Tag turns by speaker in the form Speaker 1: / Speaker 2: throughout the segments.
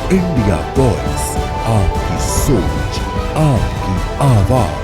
Speaker 1: India voice, आपकी सोच, आपकी आवाज।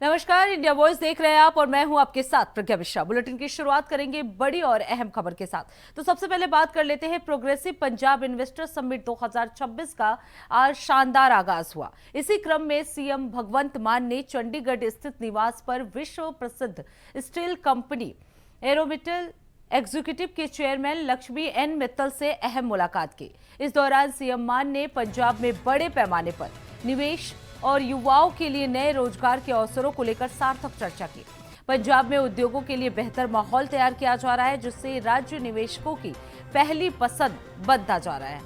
Speaker 2: नमस्कार, इंडिया वॉइस देख रहे हैं आप और मैं हूं आपके साथ प्रज्ञा मिश्रा। बुलेटिन की शुरुआत करेंगे बड़ी और अहम खबर के साथ। तो सबसे पहले बात कर लेते हैं प्रोग्रेसिव पंजाब इन्वेस्टर समिट 2026 का आज शानदार आगाज हुआ। इसी क्रम में सीएम भगवंत मान ने चंडीगढ़ स्थित निवास पर विश्व प्रसिद्ध स्टील कंपनी एरोमिटल एग्जीक्यूटिव के चेयरमैन लक्ष्मी एन मित्तल से अहम मुलाकात की। इस दौरान सीएम मान ने पंजाब में बड़े पैमाने पर निवेश और युवाओं के लिए नए रोजगार के अवसरों को लेकर सार्थक चर्चा की। पंजाब में उद्योगों के लिए बेहतर माहौल तैयार किया जा रहा है, जिससे राज्य निवेशकों की पहली पसंद बनता जा रहा है।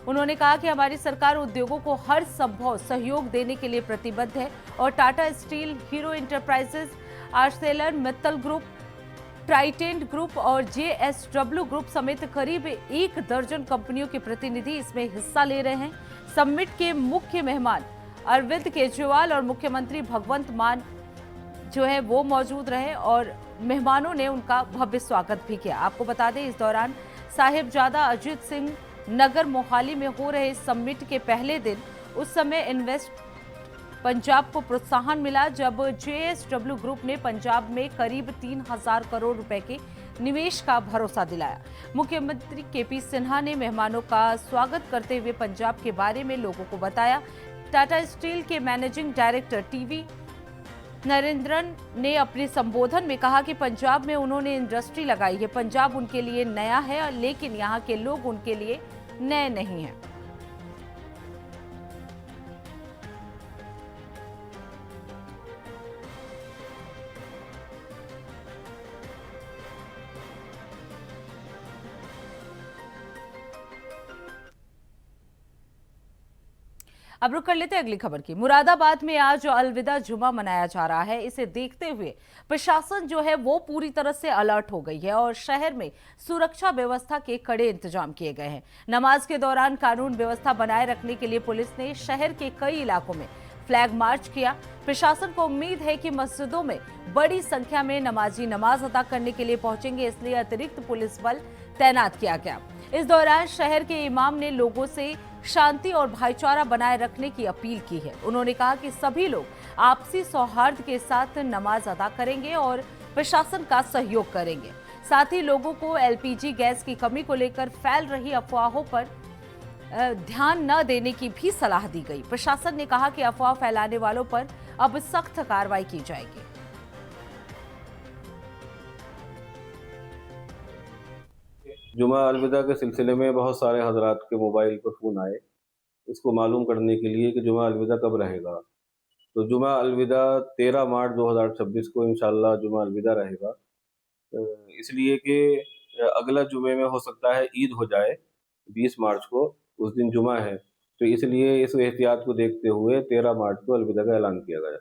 Speaker 2: उन्होंने कहा कि हमारी सरकार उद्योगों को हर संभव सहयोग देने के लिए प्रतिबद्ध है और Tata steel, hero enterprises, Arcelor Mittal group, ट्राइटेंट group और जेएसडब्ल्यू ग्रुप समेत करीब 1 दर्जन कंपनियों के प्रतिनिधि इसमें हिस्सा ले रहे हैं। समिट के मुख्य मेहमान अरविंद केजरीवाल और मुख्यमंत्री भगवंत मान जो है वो मौजूद रहे और मेहमानों ने उनका भव्य स्वागत भी किया। आपको बता दें, इस दौरान साहिबजादा अजीत सिंह नगर मोहाली में हो रहे समिट के पहले दिन उस समय इन्वेस्ट पंजाब को प्रोत्साहन मिला, जब जेएसडब्ल्यू ग्रुप ने पंजाब में करीब 3000 करोड़ रुपए के निवेश का भरोसा दिलाया। मुख्यमंत्री केपी सिन्हा ने मेहमानों का स्वागत करते हुए पंजाब के बारे में लोगों को बताया। टाटा स्टील के मैनेजिंग डायरेक्टर टीवी नरेंद्रन ने अपने संबोधन में कहा कि पंजाब में उन्होंने इंडस्ट्री लगाई है। पंजाब उनके लिए नया है, लेकिन यहाँ के लोग उनके लिए नए नहीं हैं। अब रुक कर लेते हैं अगली खबर की। मुरादाबाद में आज अलविदा जुमा मनाया जा रहा है। इसे देखते हुए प्रशासन जो है वो पूरी तरह से अलर्ट हो गई है और शहर में सुरक्षा व्यवस्था के कड़े इंतजाम किए गए हैं। नमाज के दौरान कानून व्यवस्था बनाए रखने के लिए पुलिस ने शहर के कई इलाकों में फ्लैग मार्च किया। प्रशासन को उम्मीद है कि मस्जिदों में बड़ी संख्या में नमाजी नमाज अदा करने के लिए पहुंचेंगे, इसलिए अतिरिक्त पुलिस बल तैनात किया गया। इस दौरान शहर के इमाम ने लोगों से शांति और भाईचारा बनाए रखने की अपील की है। उन्होंने कहा कि सभी लोग आपसी सौहार्द के साथ नमाज अदा करेंगे और प्रशासन का सहयोग करेंगे। साथ ही लोगों को एलपीजी गैस की कमी को लेकर फैल रही अफवाहों पर ध्यान न देने की भी सलाह दी गई। प्रशासन ने कहा कि अफवाह फैलाने वालों पर अब सख्त कार्रवाई की जाएगी।
Speaker 3: जुमा अलविदा के सिलसिले में बहुत सारे हजरात के मोबाइल पर फ़ोन आए इसको मालूम करने के लिए कि जुमा अलविदा कब रहेगा। तो जुमा अलविदा 13 मार्च 2026 को इंशाल्लाह जुमा अलविदा रहेगा। इसलिए कि अगला जुमे में हो सकता है ईद हो जाए 20 मार्च को, उस दिन जुमा है, तो इसलिए इस एहतियात को देखते हुए 13 मार्च को अलविदा का ऐलान किया गया।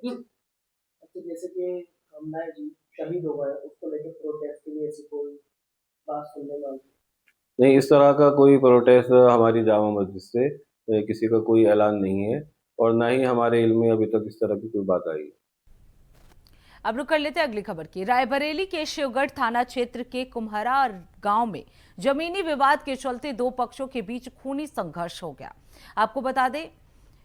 Speaker 4: तो जैसे कि हमला जी शहीद हो गए, उसको लेकर प्रोटेस्ट के लिए ऐसी कोई बात सुनने में
Speaker 3: नहीं, इस तरह का कोई प्रोटेस्ट हमारी जामा मस्जिद से किसी का कोई ऐलान नहीं है और ना ही हमारे इल्म में अभी तक इस तरह की कोई बात आई है।
Speaker 2: अब रुक कर लेते हैं अगली खबर की। रायबरेली के शिवगढ़ थाना क्षेत्र के कुम्हरा गांव में जमीनी विवाद के चलते दो पक्षों के बीच खूनी संघर्ष हो गया। आपको बता दें,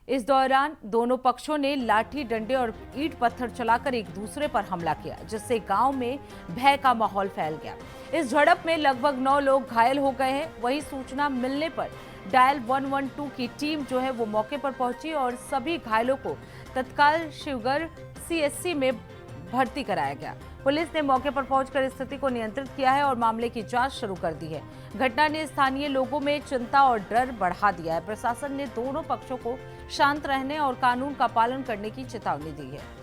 Speaker 2: इस दौरान दोनों पक्षों ने लाठी डंडे और ईंट पत्थर चलाकर एक दूसरे पर हमला किया, जिससे गांव में भय का माहौल फैल गया। इस झड़प में लगभग 9 लोग घायल हो गए हैं। वहीं सूचना मिलने पर डायल 112 की टीम जो है वो मौके पर पहुंची और सभी घायलों को तत्काल शिवगढ़ सीएचसी में भर्ती कराया गया। पुलिस ने मौके पर पहुंचकर स्थिति को नियंत्रित किया है और मामले की जांच शुरू कर दी है। घटना ने स्थानीय लोगों में चिंता और डर बढ़ा दिया है। प्रशासन ने दोनों पक्षों को शांत रहने और कानून का पालन करने की चेतावनी दी है।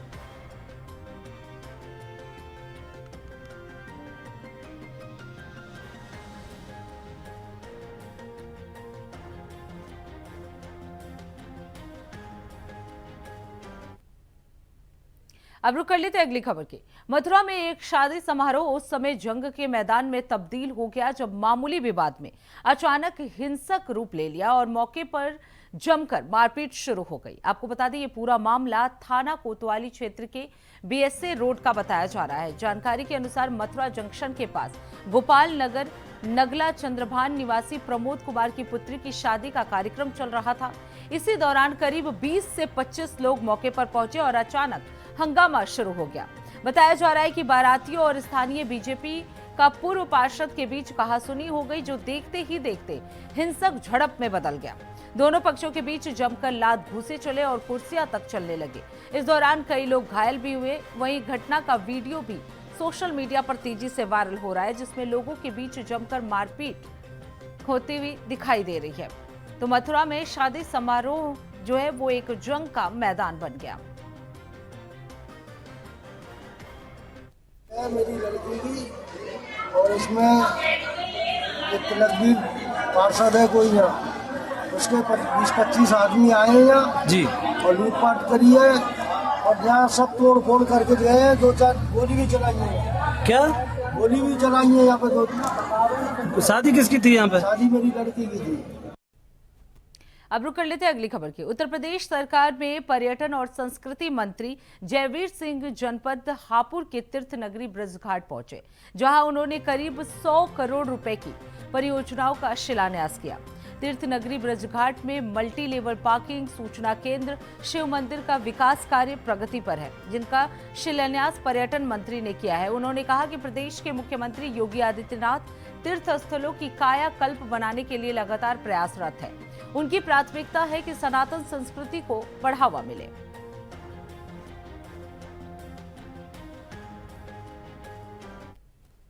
Speaker 2: अब रुक कर लेते अगली खबर की। मथुरा में एक शादी समारोह उस समय जंग के मैदान में तब्दील हो गया जब मामूली विवाद में अचानक हिंसक रूप ले लिया और मौके पर जमकर मारपीट शुरू हो गई। आपको बता दें, ये पूरा मामला थाना कोतवाली क्षेत्र के बीएसए रोड का बताया जा रहा है। जानकारी के अनुसार मथुरा जंक्शन के पास गोपाल नगर नगला चंद्रभान निवासी प्रमोद कुमार की पुत्री की शादी का कार्यक्रम चल रहा था। इसी दौरान करीब 20 से 25 लोग मौके पर पहुंचे और अचानक हंगामा शुरू हो गया। बताया जा रहा है कि बारातियों और स्थानीय बीजेपी का पूर्व पार्षद के बीच कहासुनी हो गई, जो देखते ही देखते हिंसक झड़प में बदल गया। दोनों पक्षों के बीच जमकर लात घूंसे चले और कुर्सियां तक चलने लगे। इस दौरान कई लोग घायल भी हुए। वहीं घटना का वीडियो भी सोशल मीडिया पर तेजी से वायरल हो रहा है, जिसमें लोगों के बीच जमकर मारपीट होती हुई दिखाई दे रही है। तो मथुरा में शादी समारोह जो है वो एक जंग का मैदान बन गया।
Speaker 5: मेरी लड़की की और इसमें एक लड़की पार्षद है कोई यहाँ, उसके 20-25 आदमी आए हैं यहाँ जी और लूटपाट करी है और यहाँ सब तोड़ फोड़ करके गए हैं। 2-4 गोली भी चलाई है।
Speaker 6: क्या
Speaker 5: गोली भी चलाई है यहाँ पे।
Speaker 6: तो शादी किसकी थी यहाँ पे?
Speaker 5: शादी मेरी लड़की की थी।
Speaker 2: अब रुक कर लेते हैं अगली खबर की। उत्तर प्रदेश सरकार में पर्यटन और संस्कृति मंत्री जयवीर सिंह जनपद हापुड़ के तीर्थ नगरी ब्रजघाट पहुंचे, जहां उन्होंने करीब 100 करोड़ रुपए की परियोजनाओं का शिलान्यास किया। तीर्थ नगरी ब्रजघाट में मल्टी लेवल पार्किंग, सूचना केंद्र, शिव मंदिर का विकास कार्य प्रगति पर है, जिनका शिलान्यास पर्यटन मंत्री ने किया है। उन्होंने कहा कि प्रदेश के मुख्यमंत्री योगी आदित्यनाथ तीर्थ स्थलों की कायाकल्प बनाने के लिए लगातार प्रयासरत है। उनकी प्राथमिकता है कि सनातन संस्कृति को बढ़ावा मिले।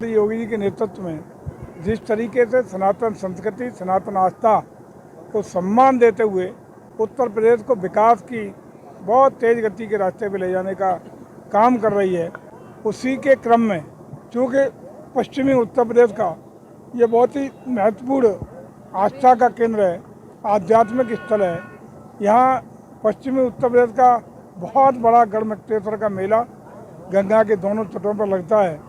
Speaker 7: योगी जी के नेतृत्व में जिस तरीके से सनातन संस्कृति, सनातन आस्था को सम्मान देते हुए उत्तर प्रदेश को विकास की बहुत तेज गति के रास्ते पे ले जाने का काम कर रही है, उसी के क्रम में चूँकि पश्चिमी उत्तर प्रदेश का ये बहुत ही महत्वपूर्ण आस्था का केंद्र है, आध्यात्मिक स्थल है। यहाँ पश्चिमी उत्तर प्रदेश का बहुत बड़ा गढ़मुक्तेश्वर का मेला गंगा के दोनों तटों पर लगता है।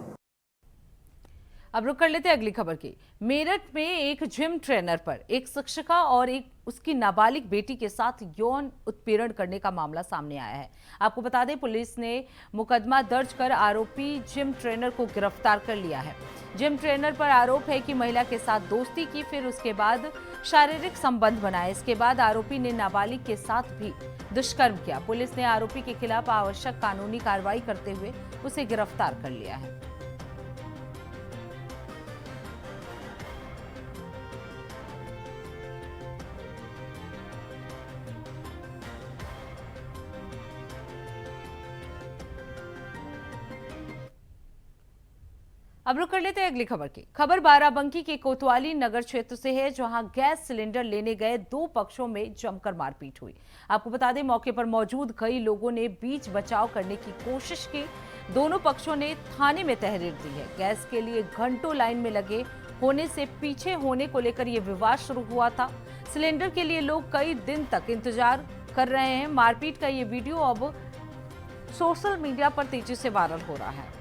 Speaker 2: अब रुक कर लेते हैं अगली खबर की। मेरठ में एक जिम ट्रेनर पर एक शिक्षिका और एक उसकी नाबालिग बेटी के साथ यौन उत्पीड़न करने का मामला सामने आया है। आपको बता दें, पुलिस ने मुकदमा दर्ज कर आरोपी जिम ट्रेनर को गिरफ्तार कर लिया है। जिम ट्रेनर पर आरोप है कि महिला के साथ दोस्ती की, फिर उसके बाद शारीरिक संबंध बनाए। इसके बाद आरोपी ने नाबालिग के साथ भी दुष्कर्म किया। पुलिस ने आरोपी के खिलाफ आवश्यक कानूनी कार्रवाई करते हुए उसे गिरफ्तार कर लिया है। अब रुक कर लेते हैं अगली खबर की। खबर बाराबंकी के कोतवाली नगर क्षेत्र से है, जहां गैस सिलेंडर लेने गए दो पक्षों में जमकर मारपीट हुई। आपको बता दें, मौके पर मौजूद कई लोगों ने बीच बचाव करने की कोशिश की। दोनों पक्षों ने थाने में तहरीर दी है। गैस के लिए घंटों लाइन में लगे होने से पीछे होने को लेकर यह विवाद शुरू हुआ था। सिलेंडर के लिए लोग कई दिन तक इंतजार कर रहे हैं। मारपीट का ये वीडियो अब सोशल मीडिया पर तेजी से वायरल हो रहा है।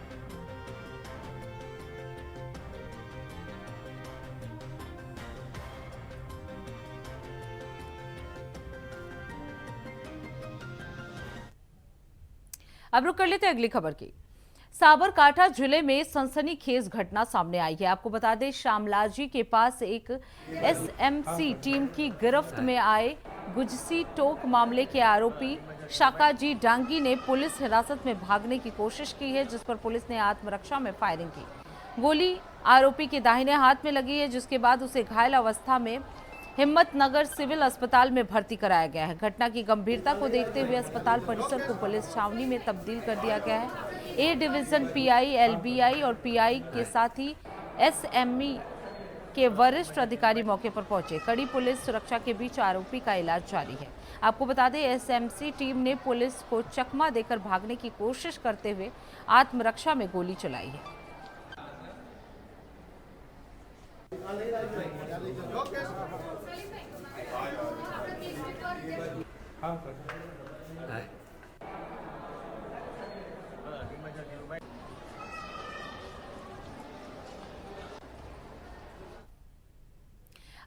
Speaker 2: अब रुक कर लेते हैं अगली खबर की। साबरकांठा जिले में सनसनीखेज घटना सामने आई है। आपको बता दें, शामलाजी के पास एक एसएमसी टीम की गिरफ्त में आए गुजसी टोक मामले के आरोपी शाकाजी डांगी ने पुलिस हिरासत में भागने की कोशिश की है, जिस पर पुलिस ने आत्मरक्षा में फायरिंग की। गोली आरोपी के दाहिने हाथ में लगी है, जिसके बाद उसे घायल अवस्था में हिम्मतनगर सिविल अस्पताल में भर्ती कराया गया है। घटना की गंभीरता को देखते हुए अस्पताल परिसर को पुलिस छावनी में तब्दील कर दिया गया है। ए डिवीजन पीआई, एलबीआई और पीआई के साथ ही एसएमई के वरिष्ठ अधिकारी मौके पर पहुंचे। कड़ी पुलिस सुरक्षा के बीच आरोपी का इलाज जारी है। आपको बता दें, एसएमसी टीम ने पुलिस को चकमा देकर भागने की कोशिश करते हुए आत्मरक्षा में गोली चलाई है।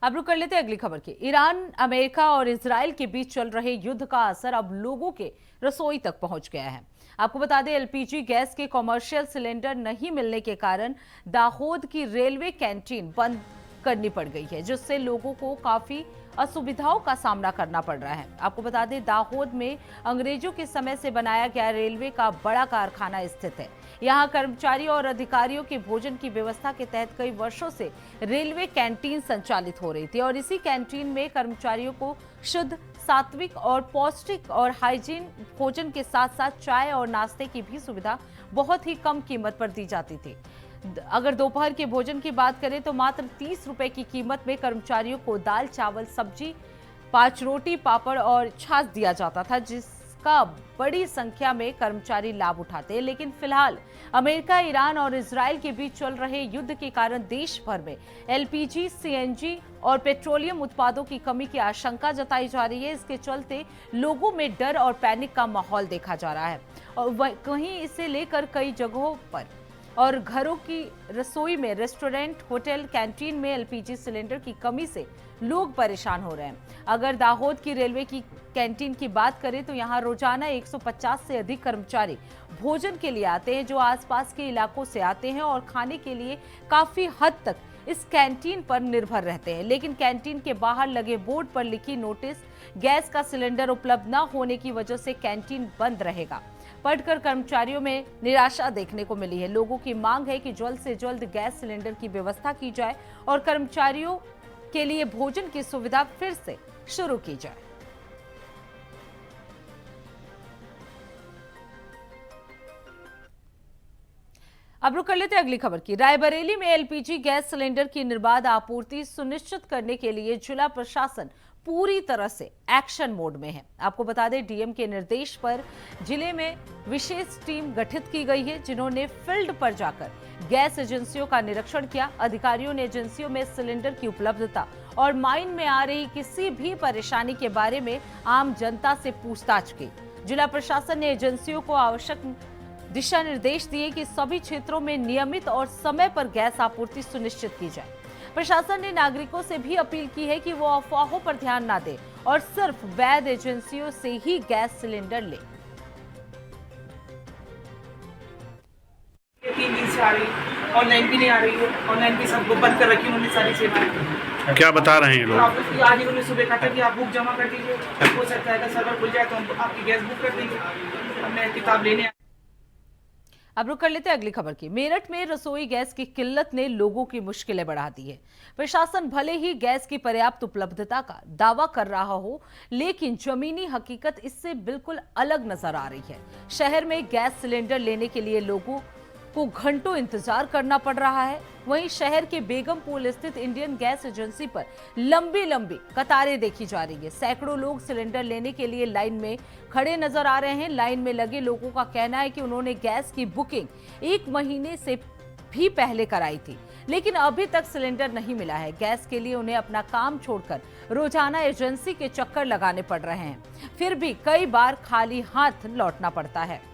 Speaker 2: अब रुक कर लेते हैं अगली खबर की। ईरान, अमेरिका और इजराइल के बीच चल रहे युद्ध का असर अब लोगों के रसोई तक पहुंच गया है। आपको बता दें, एलपीजी गैस के कॉमर्शियल सिलेंडर नहीं मिलने के कारण दाहोद की रेलवे कैंटीन बंद करनी पड़ गई है, जिससे लोगों को काफी असुविधाओं का सामना करना पड़ रहा है। आपको बता दें, दाहोद में अंग्रेजों के समय से बनाया गया रेलवे का बड़ा कारखाना स्थित है। यहाँ कर्मचारियों और अधिकारियों के भोजन की व्यवस्था के तहत कई वर्षों से रेलवे कैंटीन संचालित हो रही थी और इसी कैंटीन में कर्मचारियों को शुद्ध, सात्विक और पौष्टिक और हाइजीन भोजन के साथ साथ चाय और नाश्ते की भी सुविधा बहुत ही कम कीमत पर दी जाती थी। अगर दोपहर के भोजन की बात करें तो मात्र 30 रुपए की कीमत में कर्मचारियों को दाल, चावल, सब्जी, 5 रोटी, पापड़ और छाछ दिया जाता था, जिसका बड़ी संख्या में कर्मचारी लाभ उठाते हैं। लेकिन फिलहाल अमेरिका, ईरान और इजराइल के बीच चल रहे युद्ध के कारण देश भर में एलपीजी, सीएनजी और पेट्रोलियम उत्पादों की कमी की आशंका जताई जा रही है। इसके चलते लोगों में डर और पैनिक का माहौल देखा जा रहा है और कहीं इसे लेकर कई जगहों पर और घरों की रसोई में, रेस्टोरेंट, होटल, कैंटीन में एलपीजी सिलेंडर की कमी से लोग परेशान हो रहे हैं। अगर दाहोद की रेलवे की कैंटीन की बात करें तो यहाँ रोजाना 150 से अधिक कर्मचारी भोजन के लिए आते हैं, जो आसपास के इलाकों से आते हैं और खाने के लिए काफी हद तक इस कैंटीन पर निर्भर रहते हैं। लेकिन कैंटीन के बाहर लगे बोर्ड पर लिखी नोटिस गैस का सिलेंडर उपलब्ध न होने की वजह से कैंटीन बंद रहेगा पढ़कर कर्मचारियों में निराशा देखने को मिली है। लोगों की मांग है कि जल्द से जल्द गैस सिलेंडर की व्यवस्था की जाए और कर्मचारियों के लिए भोजन की सुविधा फिर से शुरू की जाए। अब रुक कर लेते हैं अगली खबर की। रायबरेली में एलपीजी गैस सिलेंडर की निर्बाध आपूर्ति सुनिश्चित करने के लिए जिला प्रशासन पूरी तरह से एक्शन मोड में है। आपको बता दें, डीएम के निर्देश पर जिले में विशेष टीम गठित की गई है, जिन्होंने फील्ड पर जाकर गैस एजेंसियों का निरीक्षण किया। अधिकारियों ने एजेंसियों में सिलेंडर की उपलब्धता और माइन में आ रही किसी भी परेशानी के बारे में आम जनता से पूछताछ की। जिला प्रशासन ने एजेंसियों को आवश्यक दिशा निर्देश दिए कि सभी क्षेत्रों में नियमित और समय पर गैस आपूर्ति सुनिश्चित की जाए। प्रशासन ने नागरिकों से भी अपील की है कि वो अफवाहों पर ध्यान न दें और सिर्फ वैध एजेंसियों से ही गैस सिलेंडर लें।
Speaker 4: 3 दिन से आ रही, ऑनलाइन भी नहीं आ रही है। ऑनलाइन भी सब बंद कर रखी उन्होंने सारी सेवाएं।
Speaker 6: क्या बता रहे हैं लोग?
Speaker 4: आज इन्होंने सुबह कहा था कि आप बुक जमा कर दीजिए, हो सकता है सर्वर खुल जाए तो हम आपकी गैस बुक कर देंगे। मैं किताब लेने।
Speaker 2: अब रुक कर लेते हैं अगली खबर की। मेरठ में रसोई गैस की किल्लत ने लोगों की मुश्किलें बढ़ा दी है। प्रशासन भले ही गैस की पर्याप्त उपलब्धता का दावा कर रहा हो, लेकिन जमीनी हकीकत इससे बिल्कुल अलग नजर आ रही है। शहर में गैस सिलेंडर लेने के लिए लोगों को घंटों इंतजार करना पड़ रहा है। वहीं शहर के बेगमपुल स्थित इंडियन गैस एजेंसी पर लंबी लंबी कतारें देखी जा रही है। सैकड़ों लोग सिलेंडर लेने के लिए लाइन में खड़े नजर आ रहे हैं। लाइन में लगे लोगों का कहना है कि उन्होंने गैस की बुकिंग 1 महीने से भी पहले कराई थी, लेकिन अभी तक सिलेंडर नहीं मिला है। गैस के लिए उन्हें अपना काम छोड़कर रोजाना एजेंसी के चक्कर लगाने पड़ रहे हैं, फिर भी कई बार खाली हाथ लौटना पड़ता है।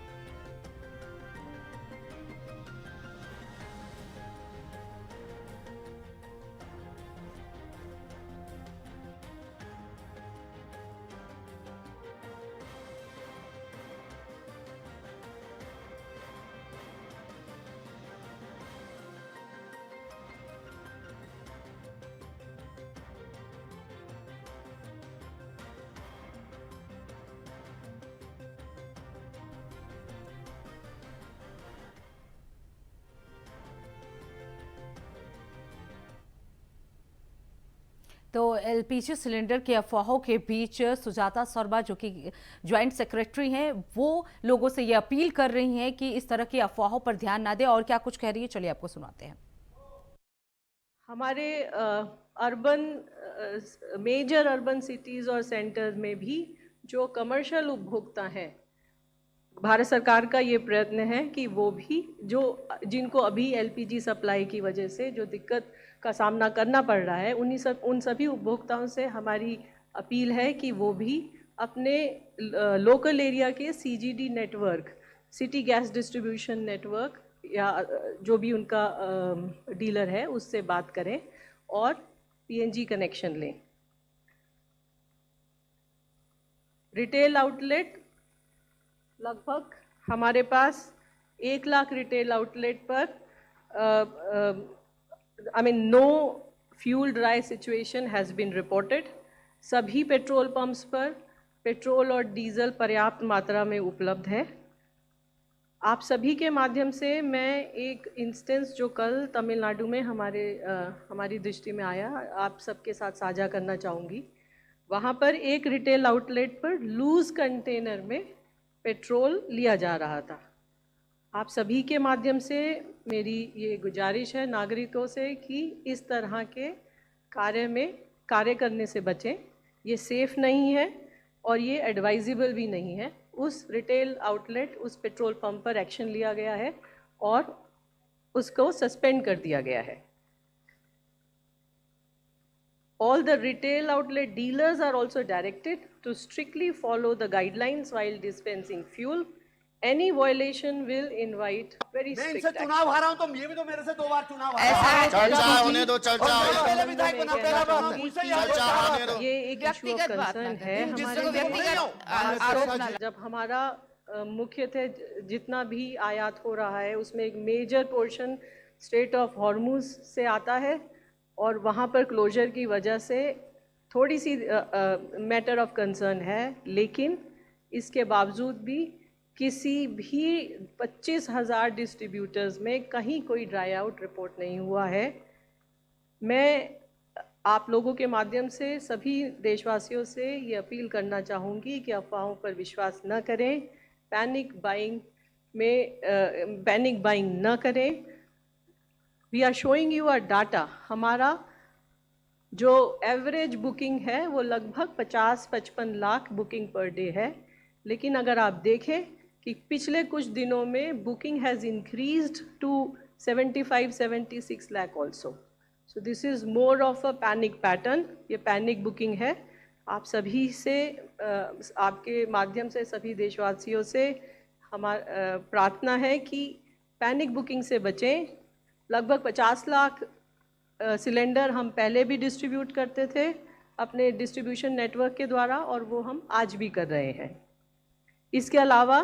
Speaker 2: तो एलपीजी सिलेंडर के अफवाहों के बीच सुजाता शर्मा, जो कि ज्वाइंट सेक्रेटरी हैं, वो लोगों से ये अपील कर रही हैं कि इस तरह की अफवाहों पर ध्यान ना दें। और क्या कुछ कह रही है, चलिए आपको सुनाते हैं।
Speaker 8: हमारे मेजर अर्बन सिटीज़ और सेंटर में भी जो कमर्शियल उपभोक्ता हैं, भारत सरकार का ये प्रयत्न है कि वो भी जिनको अभी एलपीजी सप्लाई की वजह से जो दिक्कत का सामना करना पड़ रहा है, उन सभी उपभोक्ताओं से हमारी अपील है कि वो भी अपने लोकल एरिया के CGD network, city gas distribution network, या जो भी उनका डीलर है उससे बात करें और PNG कनेक्शन लें। रिटेल आउटलेट लगभग हमारे पास 1 लाख रिटेल आउटलेट पर no fuel dry situation has been reported. सभी पेट्रोल पंप्स पर पेट्रोल और डीजल पर्याप्त मात्रा में उपलब्ध है। आप सभी के माध्यम से मैं एक इंस्टेंस जो कल तमिलनाडु में हमारी दृष्टि में आया, आप सबके साथ साझा करना चाहूँगी। वहाँ पर एक रिटेल आउटलेट पर लूज़ कंटेनर में पेट्रोल लिया जा रहा था। आप सभी के माध्यम से मेरी ये गुजारिश है नागरिकों से कि इस तरह के कार्य करने से बचें। ये सेफ़ नहीं है और ये एडवाइजेबल भी नहीं है। उस रिटेल आउटलेट, उस पेट्रोल पंप पर एक्शन लिया गया है और उसको सस्पेंड कर दिया गया है। All the retail outlet dealers are also directed to strictly follow the guidelines while dispensing fuel. Any violation will invite very
Speaker 6: मैं
Speaker 8: strict
Speaker 6: इनसे
Speaker 8: action.
Speaker 6: चुनाव हारा हूं, तो ये भी तो मेरे से 2 बार चुनाव हारा।
Speaker 9: चर्चा होने दो, चर्चा
Speaker 6: और
Speaker 9: होने
Speaker 6: पहले
Speaker 9: दो।
Speaker 6: विधायक बना, पहला बार मुझसे ही हारा।
Speaker 9: चर्चा होने दो।
Speaker 8: ये एक इशू ऑफ कंसर्न है हमारे। जब हमारा मुख्य थे जितना भी आयात हो रहा है उसमें एक major portion Strait of Hormuz से आता है और वहाँ पर क्लोजर की वजह से थोड़ी सी मैटर ऑफ कंसर्न है, लेकिन इसके बावजूद भी किसी भी 25,000 डिस्ट्रीब्यूटर्स में कहीं कोई ड्राई आउट रिपोर्ट नहीं हुआ है। मैं आप लोगों के माध्यम से सभी देशवासियों से ये अपील करना चाहूँगी कि अफवाहों पर विश्वास न करें, पैनिक बाइंग न करें। We are showing you a data. हमारा जो एवरेज बुकिंग है वो लगभग 50-55 लाख बुकिंग पर डे है, लेकिन अगर आप देखें कि पिछले कुछ दिनों में booking has increased to 75-76 lakh also. So this is more of a panic pattern. ये पैनिक बुकिंग है। आप सभी से आपके माध्यम से सभी देशवासियों से हमारा प्रार्थना है कि पैनिक बुकिंग से बचें। लगभग 50 लाख सिलेंडर हम पहले भी डिस्ट्रीब्यूट करते थे अपने डिस्ट्रीब्यूशन नेटवर्क के द्वारा और वो हम आज भी कर रहे हैं। इसके अलावा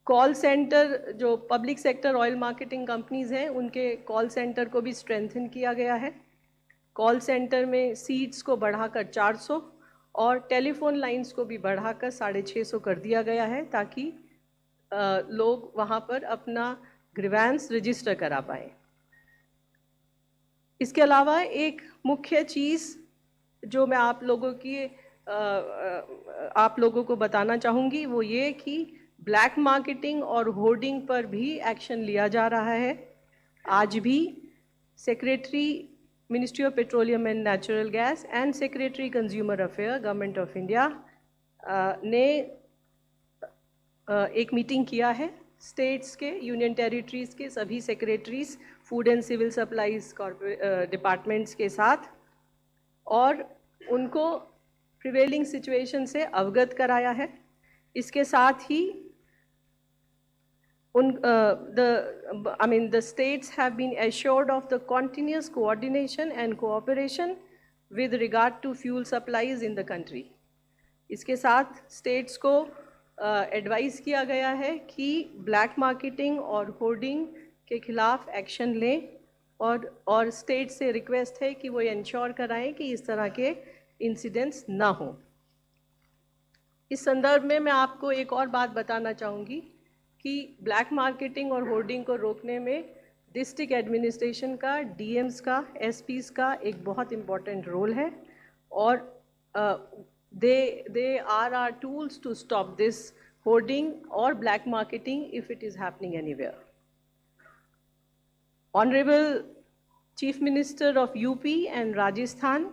Speaker 8: कॉल सेंटर, जो public sector oil marketing companies हैं, उनके कॉल सेंटर को भी स्ट्रेंथन किया गया है। कॉल सेंटर में सीट्स को बढ़ाकर 400 और टेलीफोन लाइंस को भी बढ़ाकर 650 कर दिया गया है ताकि लोग वहाँ पर अपना ग्रीवेंस रजिस्टर करा पाएँ। इसके अलावा एक मुख्य चीज़ जो मैं आप लोगों को बताना चाहूँगी वो ये कि ब्लैक मार्केटिंग और होर्डिंग पर भी एक्शन लिया जा रहा है। आज भी secretary ministry of petroleum and natural gas and secretary consumer affair government of India ने एक मीटिंग किया है स्टेट्स के, यूनियन टेरिटरीज़ के सभी secretaries, food and civil supplies departments के साथ, और उनको प्रिवेलिंग सिचुएशन से अवगत कराया है। इसके साथ ही the states have been assured of the continuous coordination and cooperation with regard to fuel supplies in the country. इसके साथ स्टेट्स को एडवाइस किया गया है कि ब्लैक मार्केटिंग और होर्डिंग के खिलाफ एक्शन लें और स्टेट से रिक्वेस्ट है कि वो इंश्योर कराएं कि इस तरह के इंसिडेंट्स ना हो। इस संदर्भ में मैं आपको एक और बात बताना चाहूँगी कि ब्लैक मार्केटिंग और होर्डिंग को रोकने में डिस्ट्रिक्ट एडमिनिस्ट्रेशन का, डीएम्स का, एसपीज़ का एक बहुत इम्पॉर्टेंट रोल है और they are our tools to stop this hoarding or black marketing if it is happening anywhere. Honorable Chief Minister of UP and Rajasthan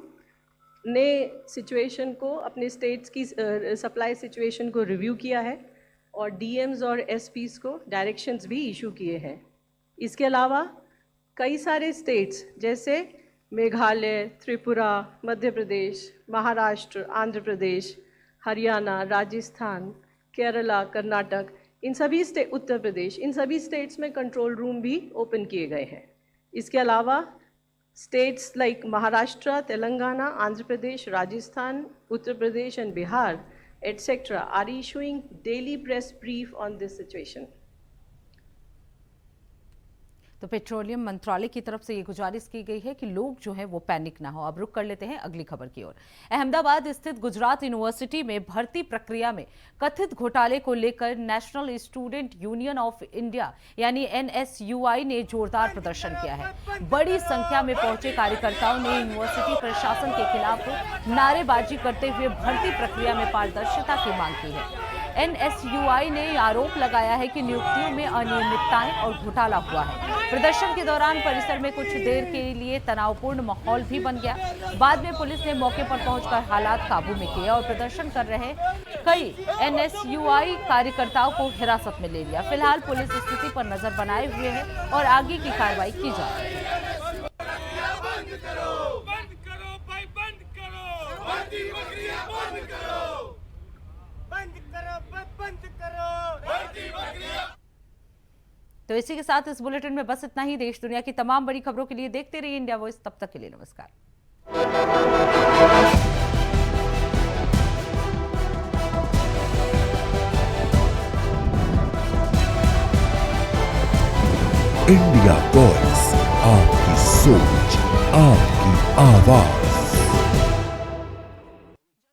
Speaker 8: ने सिचुएशन को, अपने स्टेट्स की सप्लाई सिचुएशन को रिव्यू किया है और डीएम्स और एसपीज़ को डायरेक्शंस भी इशू किए हैं। इसके अलावा कई सारे स्टेट्स जैसे मेघालय, त्रिपुरा, मध्य प्रदेश, महाराष्ट्र, आंध्र प्रदेश, हरियाणा, राजस्थान, केरला, कर्नाटक, उत्तर प्रदेश, इन सभी स्टेट्स में कंट्रोल रूम भी ओपन किए गए हैं। इसके अलावा States like Maharashtra, Telangana, Andhra Pradesh, Rajasthan, Uttar Pradesh and Bihar, etc. are issuing daily press brief on this situation.
Speaker 2: तो पेट्रोलियम मंत्रालय की तरफ से ये गुजारिश की गई है कि लोग जो है वो पैनिक ना हो। अब रुक कर लेते हैं अगली खबर की ओर। अहमदाबाद स्थित गुजरात यूनिवर्सिटी में भर्ती प्रक्रिया में कथित घोटाले को लेकर national student union of India यानी NSUI ने जोरदार प्रदर्शन किया है। बड़ी संख्या में पहुंचे कार्यकर्ताओं ने यूनिवर्सिटी प्रशासन के खिलाफ नारेबाजी करते हुए भर्ती प्रक्रिया में पारदर्शिता की मांग की है। NSUI ने आरोप लगाया है कि नियुक्तियों में अनियमितताएं और घोटाला हुआ है। प्रदर्शन के दौरान परिसर में कुछ देर के लिए तनावपूर्ण माहौल भी बन गया। बाद में पुलिस ने मौके पर पहुंचकर हालात काबू में किए और प्रदर्शन कर रहे कई NSUI कार्यकर्ताओं को हिरासत में ले लिया। फिलहाल पुलिस स्थिति पर नजर बनाए हुए है और आगे की कार्रवाई की जा रही है। तो इसी के साथ इस बुलेटिन में बस इतना ही। देश दुनिया की तमाम बड़ी खबरों के लिए देखते रहिए इंडिया वॉइस। तब तक के लिए नमस्कार।
Speaker 1: इंडिया वॉइस, आपकी सोच, आपकी आवाज।